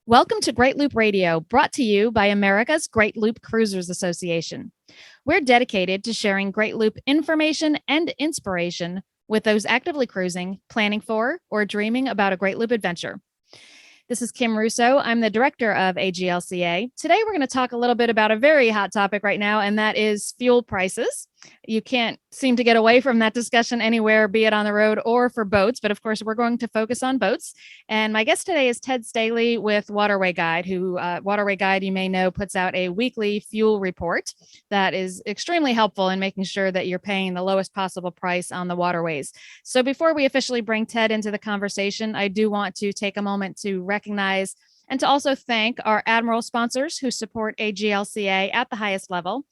Welcome to Great Loop Radio, brought to you by America's Great Loop Cruisers Association. We're dedicated to sharing Great Loop information and inspiration with those actively cruising, planning for, or dreaming about a Great Loop adventure. This is Kim Russo. I'm the director of AGLCA. Today, we're going to talk a little bit about a very hot topic right now, and that is fuel prices. You can't seem to get away from that discussion anywhere, be it on the road or for boats. But of course, we're going to focus on boats. And my guest today is Ted Stehle with Waterway Guide, who Waterway Guide, you may know, puts out a weekly fuel report that is extremely helpful in making sure that you're paying the lowest possible price on the waterways. So before we officially bring Ted into the conversation, I do want to take a moment to recognize and to also thank our Admiral sponsors who support AGLCA at the highest level.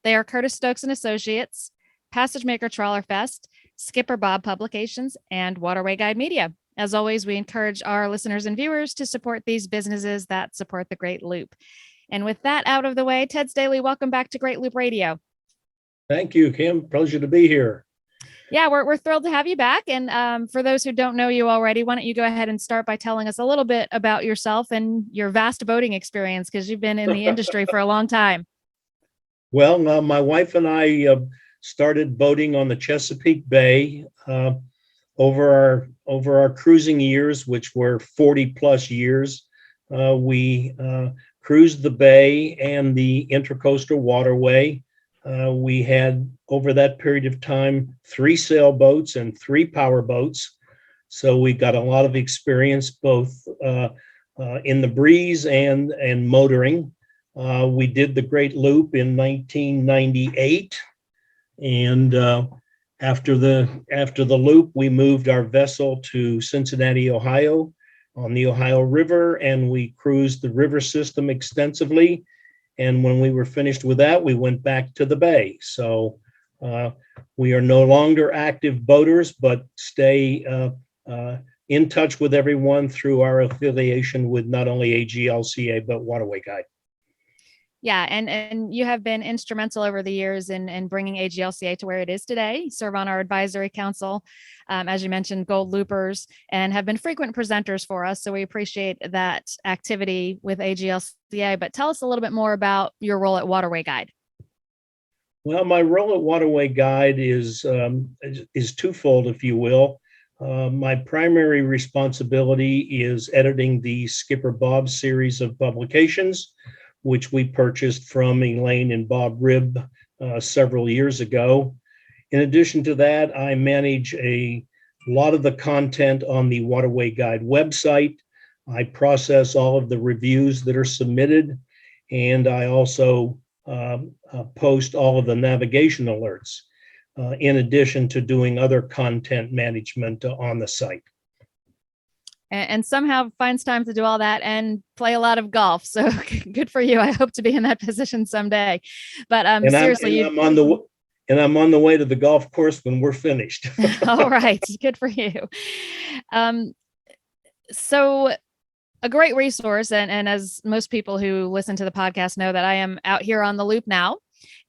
They are Curtis Stokes and Associates, Passage Maker Trawler Fest, Skipper Bob Publications, and Waterway Guide Media. As always, we encourage our listeners and viewers to support these businesses that support the Great Loop. And with that out of the way, Ted Stehle, welcome back to Great Loop Radio. Thank you, Kim. Pleasure to be here. Yeah, we're thrilled to have you back. And for those who don't know you already, why don't you go ahead and start by telling us a little bit about yourself and your vast boating experience, because you've been in the industry for a long time. Well, my wife and I started boating on the Chesapeake Bay over our cruising years, which were 40 plus years. We cruised the bay and the Intracoastal Waterway. We had, over that period of time, 3 sailboats and 3 power boats. So we got a lot of experience both in the breeze and motoring. We did the Great Loop in 1998, and after the loop, we moved our vessel to Cincinnati, Ohio, on the Ohio River, and we cruised the river system extensively. And when we were finished with that, we went back to the bay. So we are no longer active boaters, but stay in touch with everyone through our affiliation with not only AGLCA, but Waterway Guide. Yeah, and you have been instrumental over the years in bringing AGLCA to where it is today. You serve on our advisory council, as you mentioned, Gold Loopers, and have been frequent presenters for us. So we appreciate that activity with AGLCA. But tell us a little bit more about your role at Waterway Guide. Well, my role at Waterway Guide is twofold, if you will. My primary responsibility is editing the Skipper Bob series of publications, which we purchased from Elaine and Bob Ribb several years ago. In addition to that, I manage a lot of the content on the Waterway Guide website. I process all of the reviews that are submitted, and I also post all of the navigation alerts, in addition to doing other content management on the site. And somehow finds time to do all that and play a lot of golf. So good for you. I hope to be in that position someday. But seriously, I'm on the way to the golf course when we're finished. All right, good for you. So a great resource, and as most people who listen to the podcast know, that I am out here on the loop now.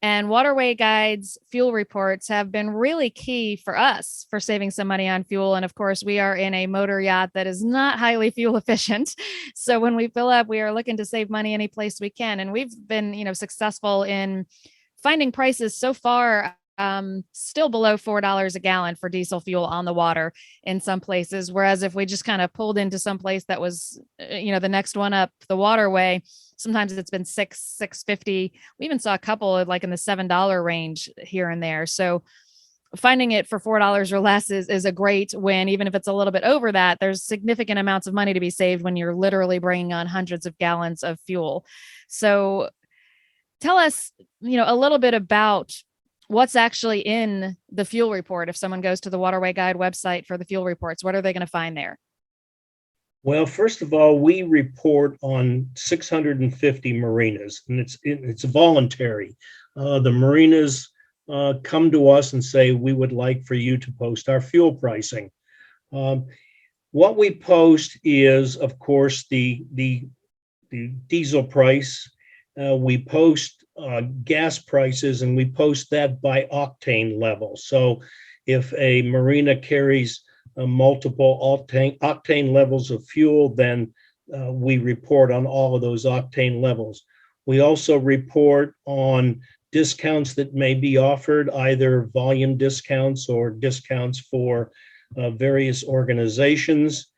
And Waterway Guide's fuel reports have been really key for us for saving some money on fuel. And of course, we are in a motor yacht that is not highly fuel efficient. So when we fill up, we are looking to save money any place we can. And we've been, successful in finding prices so far still below $4 a gallon for diesel fuel on the water in some places. Whereas if we just kind of pulled into some place that was, the next one up the waterway, sometimes it's been $6.50. We even saw a couple like in the $7 range here and there. So finding it for $4 or less is a great win. Even if it's a little bit over that, there's significant amounts of money to be saved when you're literally bringing on hundreds of gallons of fuel. So tell us, a little bit about what's actually in the fuel report. If someone goes to the Waterway Guide website for the fuel reports, what are they going to find there? Well, first of all, we report on 650 marinas, and it's voluntary. The marinas come to us and say, we would like for you to post our fuel pricing. What we post is, of course, the diesel price. We post gas prices, and we post that by octane level. So if a marina carries multiple octane levels of fuel, then we report on all of those octane levels. We also report on discounts that may be offered, either volume discounts or discounts for various organizations.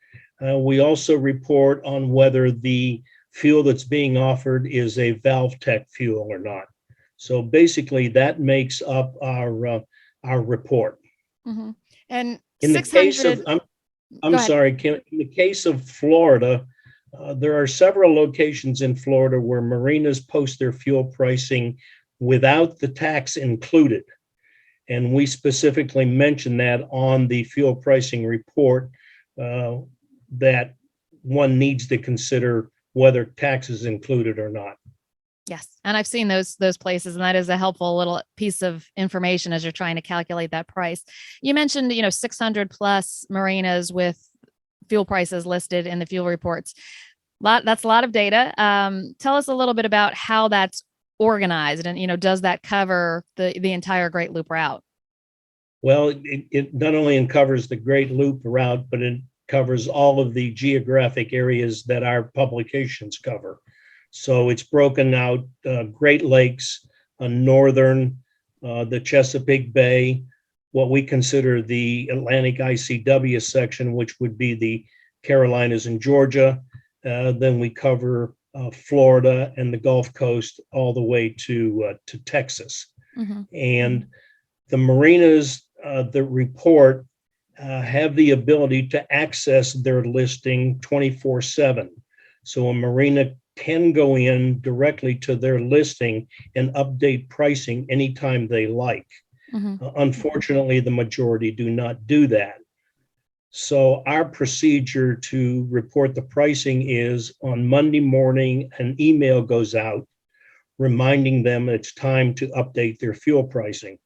We also report on whether the fuel that's being offered is a Valve Tech fuel or not. So basically, that makes up our report. Mm-hmm. And in the case of, I'm sorry, sorry, Kim, in the case of Florida, there are several locations in Florida where marinas post their fuel pricing without the tax included. And we specifically mention that on the fuel pricing report, that one needs to consider whether tax is included or not. Yes. And I've seen those places, and that is a helpful little piece of information as you're trying to calculate that price. You mentioned, 600 plus marinas with fuel prices listed in the fuel reports. That's a lot of data. Tell us a little bit about how that's organized, and does that cover the entire Great Loop route? Well, it not only covers the Great Loop route, but it covers all of the geographic areas that our publications cover. So it's broken out Great Lakes, northern, the Chesapeake Bay, what we consider the Atlantic ICW section, which would be the Carolinas and Georgia. Then we cover Florida and the Gulf Coast all the way to Texas. Mm-hmm. And the marinas that report have the ability to access their listing 24/7. So a marina can go in directly to their listing and update pricing anytime they like. Mm-hmm. Unfortunately, the majority do not do that. So our procedure to report the pricing is on Monday morning, an email goes out reminding them it's time to update their fuel pricing.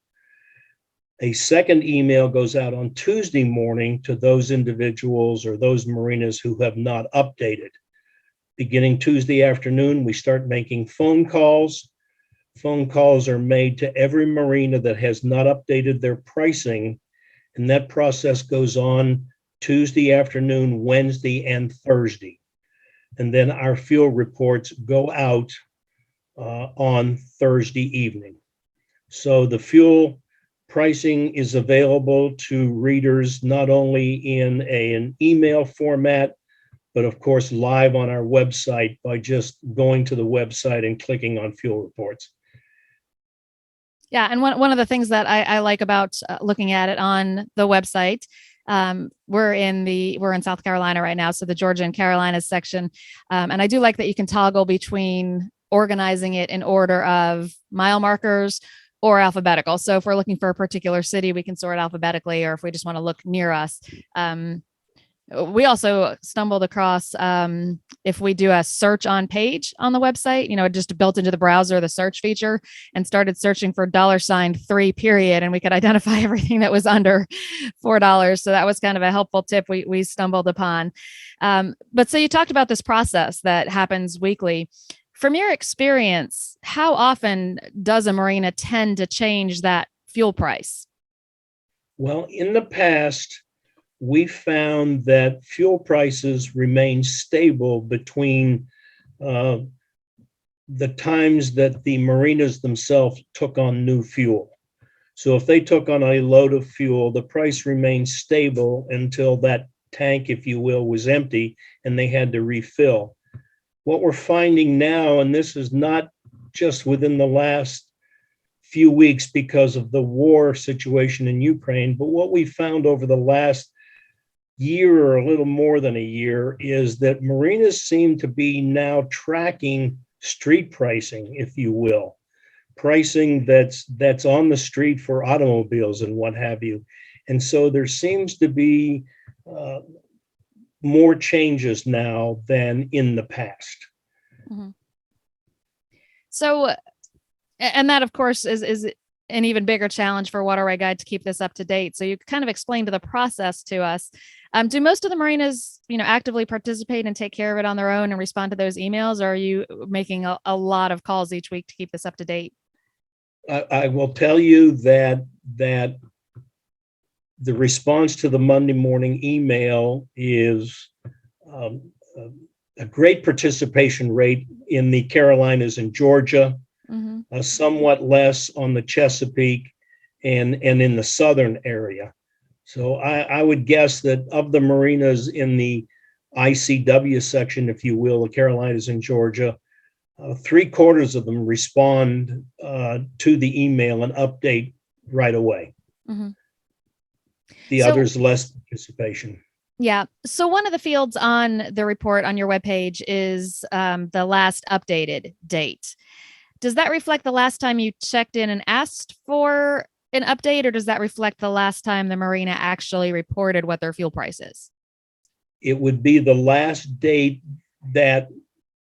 A second email goes out on Tuesday morning to those individuals or those marinas who have not updated. Beginning Tuesday afternoon, we start making phone calls. Phone calls are made to every marina that has not updated their pricing, and that process goes on Tuesday afternoon, Wednesday, and Thursday. And then our fuel reports go out on Thursday evening. So the fuel pricing is available to readers not only in an email format, but of course live on our website by just going to the website and clicking on fuel reports. Yeah, and one of the things that I like about looking at it on the website, we're in South Carolina right now, so the Georgia and Carolinas section, and I do like that you can toggle between organizing it in order of mile markers or alphabetical. So if we're looking for a particular city, we can sort alphabetically, or if we just want to look near us. We also stumbled across, if we do a search on page on the website, just built into the browser, the search feature, and started searching for $3 period, and we could identify everything that was under $4. So that was kind of a helpful tip we stumbled upon. But so you talked about this process that happens weekly. From your experience, how often does a marina tend to change that fuel price? Well, in the past, we found that fuel prices remain stable between the times that the marinas themselves took on new fuel. So if they took on a load of fuel, the price remained stable until that tank, if you will, was empty and they had to refill. What we're finding now, and this is not just within the last few weeks because of the war situation in Ukraine, but what we found over the last year or a little more than a year is that marinas seem to be now tracking street pricing, if you will, pricing that's on the street for automobiles and what have you. And so there seems to be more changes now than in the past. Mm-hmm. So, and that of course is an even bigger challenge for Waterway Guide to keep this up to date. So you kind of explained the process to us. Do most of the marinas, actively participate and take care of it on their own and respond to those emails? Or are you making a lot of calls each week to keep this up to date? I will tell you that the response to the Monday morning email is a great participation rate in the Carolinas and Georgia, somewhat less on the Chesapeake and in the southern area. So I would guess that of the marinas in the ICW section, if you will, the Carolinas and Georgia, 3/4 of them respond to the email and update right away. The others, less participation. Yeah. So one of the fields on the report on your webpage is the last updated date. Does that reflect the last time you checked in and asked for an update, or does that reflect the last time the marina actually reported what their fuel price is? It would be the last date that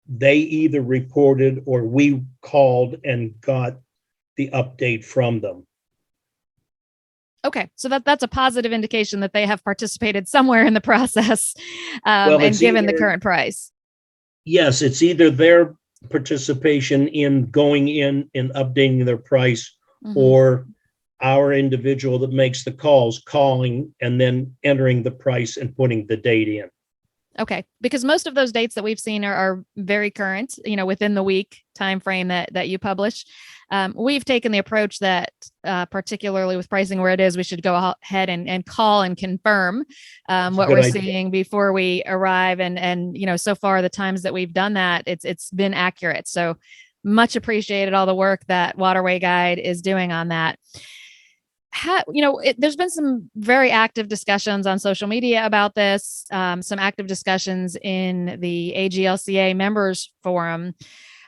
they either reported or we called and got the update from them. Okay, so that's a positive indication that they have participated somewhere in the process and given the current price. Yes, it's either their participation in going in and updating their price, or our individual that makes the calls calling and then entering the price and putting the date in. Okay, because most of those dates that we've seen are very current, within the week time frame that you publish. We've taken the approach that, particularly with pricing where it is, we should go ahead and call and confirm what we're seeing before we arrive. And so far the times that we've done that, it's been accurate. So much appreciated all the work that Waterway Guide is doing on that. There's been some very active discussions on social media about this, some active discussions in the AGLCA members forum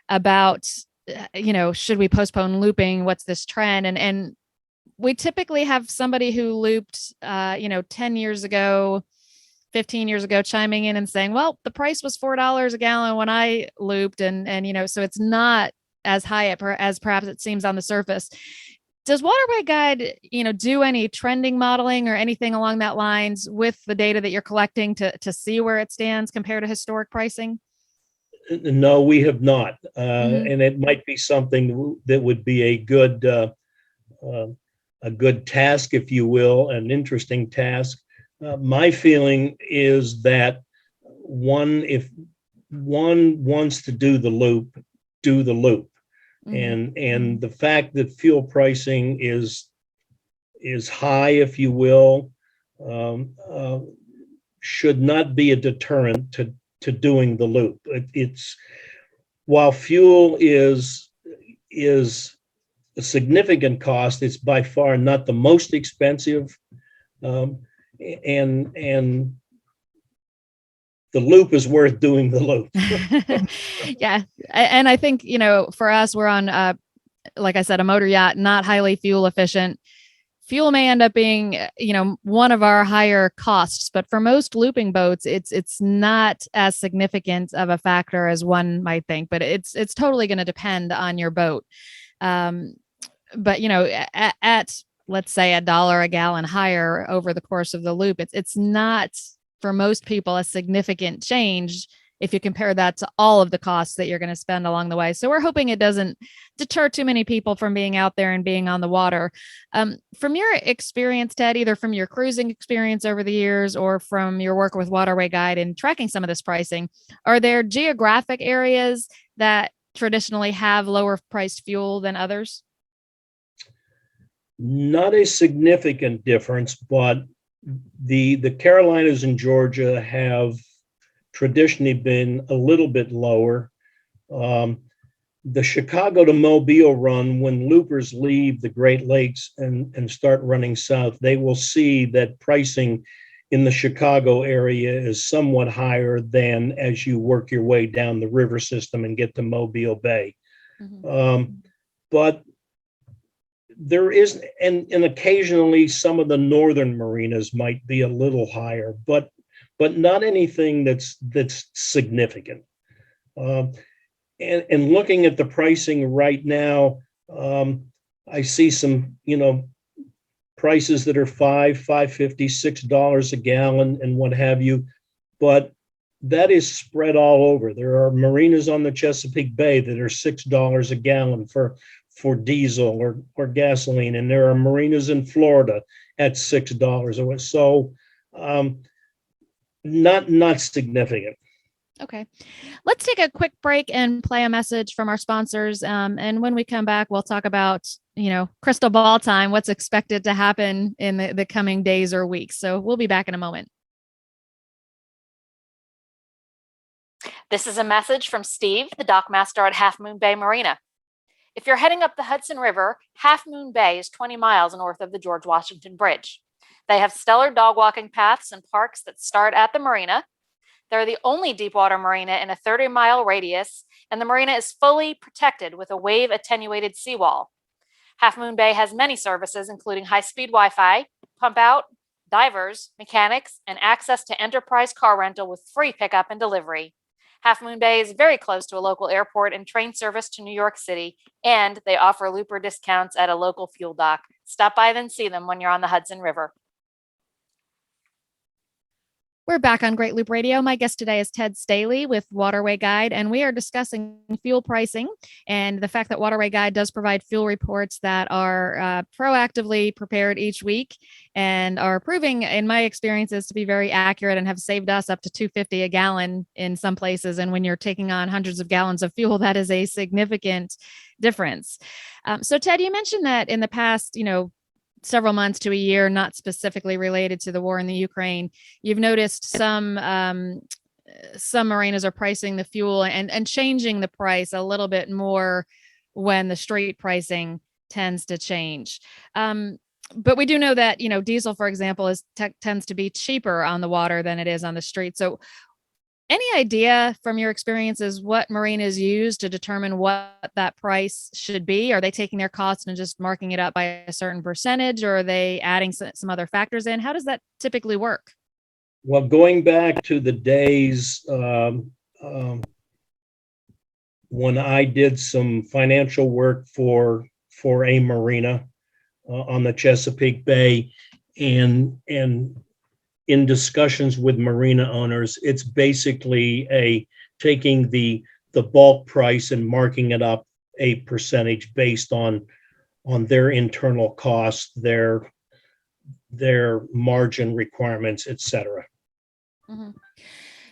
about, should we postpone looping? What's this trend? And we typically have somebody who looped, 10 years ago, 15 years ago, chiming in and saying, well, the price was $4 a gallon when I looped. And so it's not as high as perhaps it seems on the surface. Does Waterway Guide, do any trending modeling or anything along that lines with the data that you're collecting to see where it stands compared to historic pricing? No, we have not. And it might be something that would be a good task, if you will, an interesting task. My feeling is that if one wants to do the loop, do the loop. And the fact that fuel pricing is high, if you will, should not be a deterrent to doing the loop. It's while fuel is a significant cost, it's by far not the most expensive, and the loop is worth doing the loop. Yeah. And I think, for us, we're on, like I said, a motor yacht, not highly fuel efficient. Fuel may end up being, one of our higher costs, but for most looping boats, it's not as significant of a factor as one might think, but it's totally going to depend on your boat. But, at let's say $1 a gallon higher over the course of the loop, it's not for most people a significant change if you compare that to all of the costs that you're going to spend along the way. So we're hoping it doesn't deter too many people from being out there and being on the water. From your experience, Ted, either from your cruising experience over the years or from your work with Waterway Guide and tracking some of this pricing, are there geographic areas that traditionally have lower priced fuel than others? Not a significant difference, but the Carolinas and Georgia have traditionally been a little bit lower. The Chicago to Mobile run, when loopers leave the Great Lakes and start running south, they will see that pricing in the Chicago area is somewhat higher than as you work your way down the river system and get to Mobile Bay. But there is, and occasionally some of the northern marinas might be a little higher, but not anything that's significant. And looking at the pricing right now, I see some, prices that are $5.50, $6 a gallon and what have you, but that is spread all over. There are marinas on the Chesapeake Bay that are $6 a gallon for diesel or gasoline, and there are marinas in Florida at $6. So not significant. Okay. Let's take a quick break and play a message from our sponsors. And when we come back, we'll talk about, crystal ball time, what's expected to happen in the coming days or weeks. So we'll be back in a moment. This is a message from Steve, the dockmaster at Half Moon Bay Marina. If you're heading up the Hudson River, Half Moon Bay is 20 miles north of the George Washington Bridge. They have stellar dog walking paths and parks that start at the marina. They're the only deepwater marina in a 30-mile radius, and the marina is fully protected with a wave-attenuated seawall. Half Moon Bay has many services, including high-speed Wi-Fi, pump-out, divers, mechanics, and access to enterprise car rental with free pickup and delivery. Half Moon Bay is very close to a local airport and train service to New York City, and they offer Looper discounts at a local fuel dock. Stop by and see them when you're on the Hudson River. We're back on Great Loop Radio. My guest today is Ted Stehle with Waterway Guide, and we are discussing fuel pricing and the fact that Waterway Guide does provide fuel reports that are proactively prepared each week and are proving, in my experiences, to be very accurate and have saved us up to $2.50 a gallon in some places. And when you're taking on hundreds of gallons of fuel, that is a significant difference. So, Ted, you mentioned that in the past, several months to a year, not specifically related to the war in the Ukraine, you've noticed some marinas are pricing the fuel and changing the price a little bit more when the street pricing tends to change. But we do know that, diesel, for example, tends to be cheaper on the water than it is on the street. So any idea from your experiences what marinas use to determine what that price should be? Are they taking their costs and just marking it up by a certain percentage, or are they adding some other factors in? How does that typically work? Well, going back to the days when I did some financial work for a marina on the Chesapeake Bay, and in discussions with marina owners, it's basically taking the bulk price and marking it up a percentage based on their internal costs, their margin requirements, et cetera. Mm-hmm.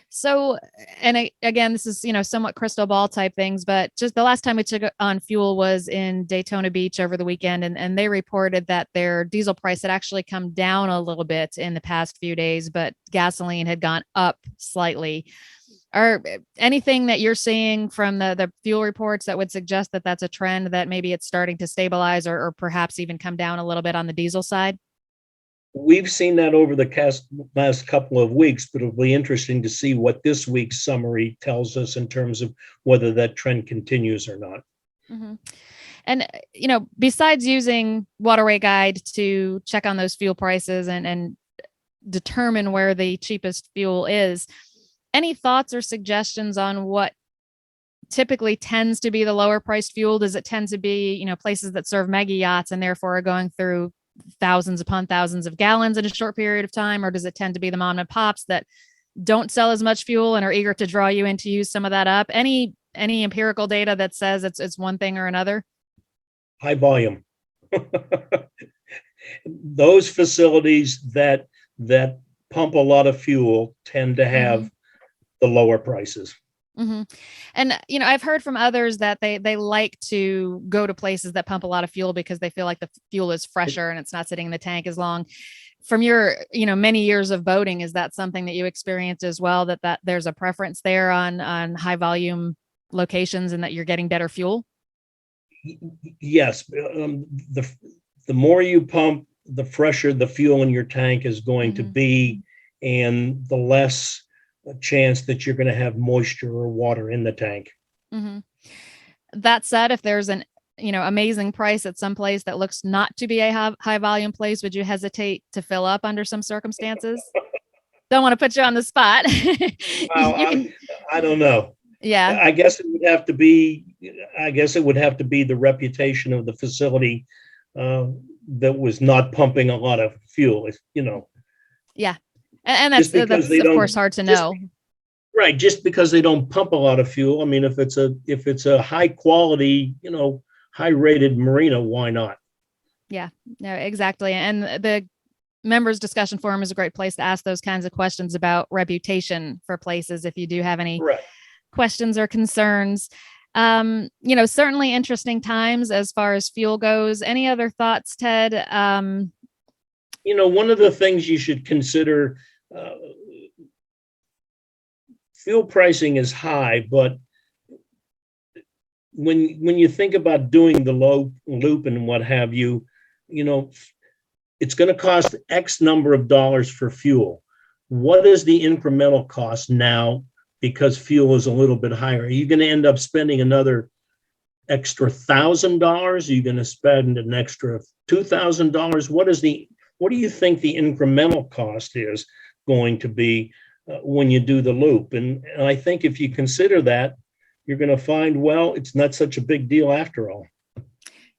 So, and again, this is, somewhat crystal ball type things, but just the last time we took on fuel was in Daytona Beach over the weekend. And they reported that their diesel price had actually come down a little bit in the past few days, but gasoline had gone up slightly. Or anything that you're seeing from the fuel reports that would suggest that that's a trend, that maybe it's starting to stabilize or perhaps even come down a little bit on the diesel side? We've seen that over the last couple of weeks, but it'll be interesting to see what this week's summary tells us in terms of whether that trend continues or not. Mm-hmm. And, besides using Waterway Guide to check on those fuel prices and determine where the cheapest fuel is, any thoughts or suggestions on what typically tends to be the lower priced fuel? Does it tend to be, places that serve mega yachts and therefore are going through thousands upon thousands of gallons in a short period of time? Or does it tend to be the mom and pops that don't sell as much fuel and are eager to draw you in to use some of that up? Any empirical data that says it's one thing or another? High volume. Those facilities that pump a lot of fuel tend to have the lower prices. Mm-hmm. And, I've heard from others that they like to go to places that pump a lot of fuel because they feel like the fuel is fresher and it's not sitting in the tank as long. From your, many years of boating, is that something that you experienced as well, that there's a preference there on high volume locations and that you're getting better fuel? Yes. The more you pump, the fresher the fuel in your tank is going to be, and the less chance that you're going to have moisture or water in the tank. Mm-hmm. That said, if there's an amazing price at some place that looks not to be a high volume place, would you hesitate to fill up under some circumstances? Don't want to put you on the spot. Well, I don't know. Yeah. I guess it would have to be the reputation of the facility that was not pumping a lot of fuel, Yeah. And that's of course hard to know. Right. Just because they don't pump a lot of fuel. I mean, if it's a high quality, high rated marina, why not? Yeah, no, exactly. And the members discussion forum is a great place to ask those kinds of questions about reputation for places if you do have any questions or concerns. Certainly interesting times as far as fuel goes. Any other thoughts, Ted? One of the things you should consider, fuel pricing is high, but when you think about doing the loop and what have you, it's going to cost X number of dollars for fuel. What is the incremental cost now because fuel is a little bit higher? Are you going to end up spending another extra $1,000? Are you going to spend an extra $2,000? What do you think the incremental cost is going to be when you do the loop? And I think if you consider that, you're going to find, well, it's not such a big deal after all.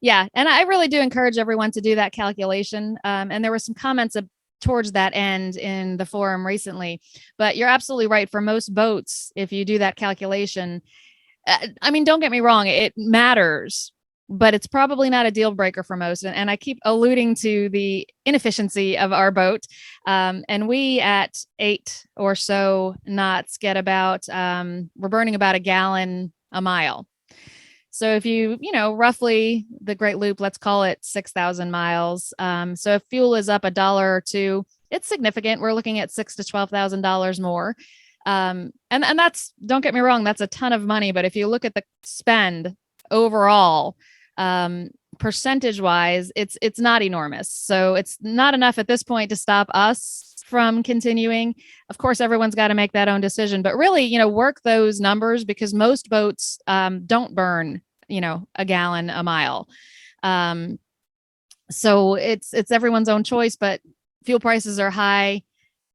Yeah. And I really do encourage everyone to do that calculation. And there were some comments towards that end in the forum recently, but you're absolutely right. For most boats, if you do that calculation, don't get me wrong, it matters, but it's probably not a deal breaker for most. And I keep alluding to the inefficiency of our boat. And we at 8 or so knots get about, we're burning about a gallon a mile. So if roughly the Great Loop, let's call it 6,000 miles. So if fuel is up $1 or $2, it's significant. We're looking at $6,000 to $12,000 more. And that's, don't get me wrong, that's a ton of money. But if you look at the spend overall, percentage wise, it's not enormous. So it's not enough at this point to stop us from continuing. Of course, everyone's got to make that own decision, but really, work those numbers because most boats don't burn, a gallon a mile. So it's everyone's own choice, but fuel prices are high.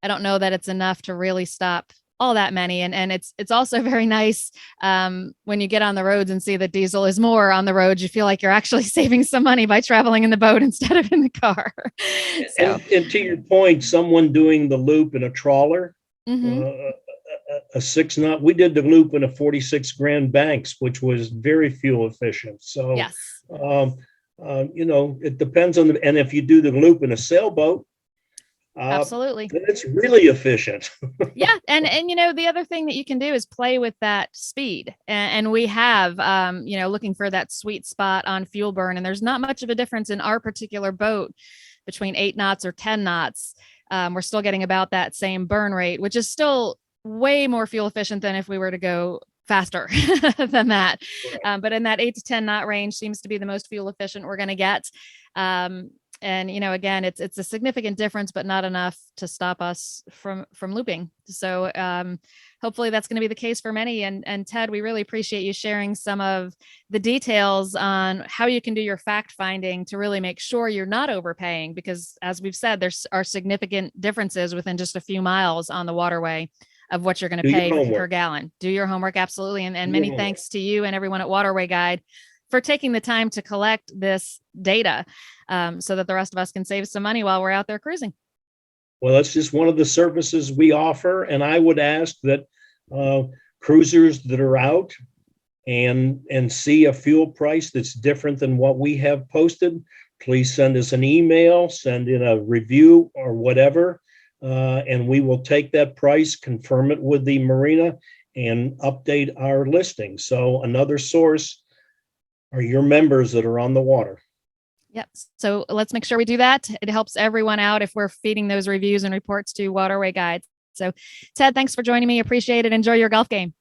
I don't know that it's enough to really stop all that many. And it's also very nice when you get on the roads and see that diesel is more on the road. You feel like you're actually saving some money by traveling in the boat instead of in the car. So. And to your point, someone doing the loop in a trawler, a 6-knot, we did the loop in a 46 Grand Banks, which was very fuel efficient. So, yes. It depends on and if you do the loop in a sailboat, absolutely, then it's really efficient. Yeah. And the other thing that you can do is play with that speed. And we have, looking for that sweet spot on fuel burn. And there's not much of a difference in our particular boat between 8 knots or 10 knots. We're still getting about that same burn rate, which is still way more fuel efficient than if we were to go faster than that. Right. But in that 8 to 10 knot range seems to be the most fuel efficient we're going to get. And, again, it's a significant difference, but not enough to stop us from looping. So hopefully that's going to be the case for many. And Ted, we really appreciate you sharing some of the details on how you can do your fact finding to really make sure you're not overpaying, because as we've said, there are significant differences within just a few miles on the waterway of what you're going to pay per gallon. Do your homework. Absolutely. And many thanks to you and everyone at Waterway Guide for taking the time to collect this data so that the rest of us can save some money while we're out there cruising. Well, that's just one of the services we offer. And I would ask that cruisers that are out and see a fuel price that's different than what we have posted, please send us an email, send in a review or whatever. And we will take that price, confirm it with the marina, and update our listing. So another source are your members that are on the water. Yep. So let's make sure we do that. It helps everyone out if we're feeding those reviews and reports to Waterway Guides. So Ted, thanks for joining me. Appreciate it. Enjoy your golf game.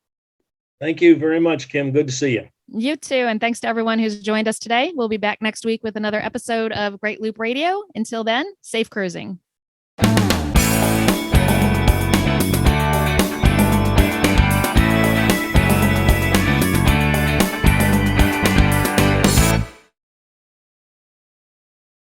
Thank you very much, Kim. Good to see you. You too. And thanks to everyone who's joined us today. We'll be back next week with another episode of Great Loop Radio. Until then, safe cruising.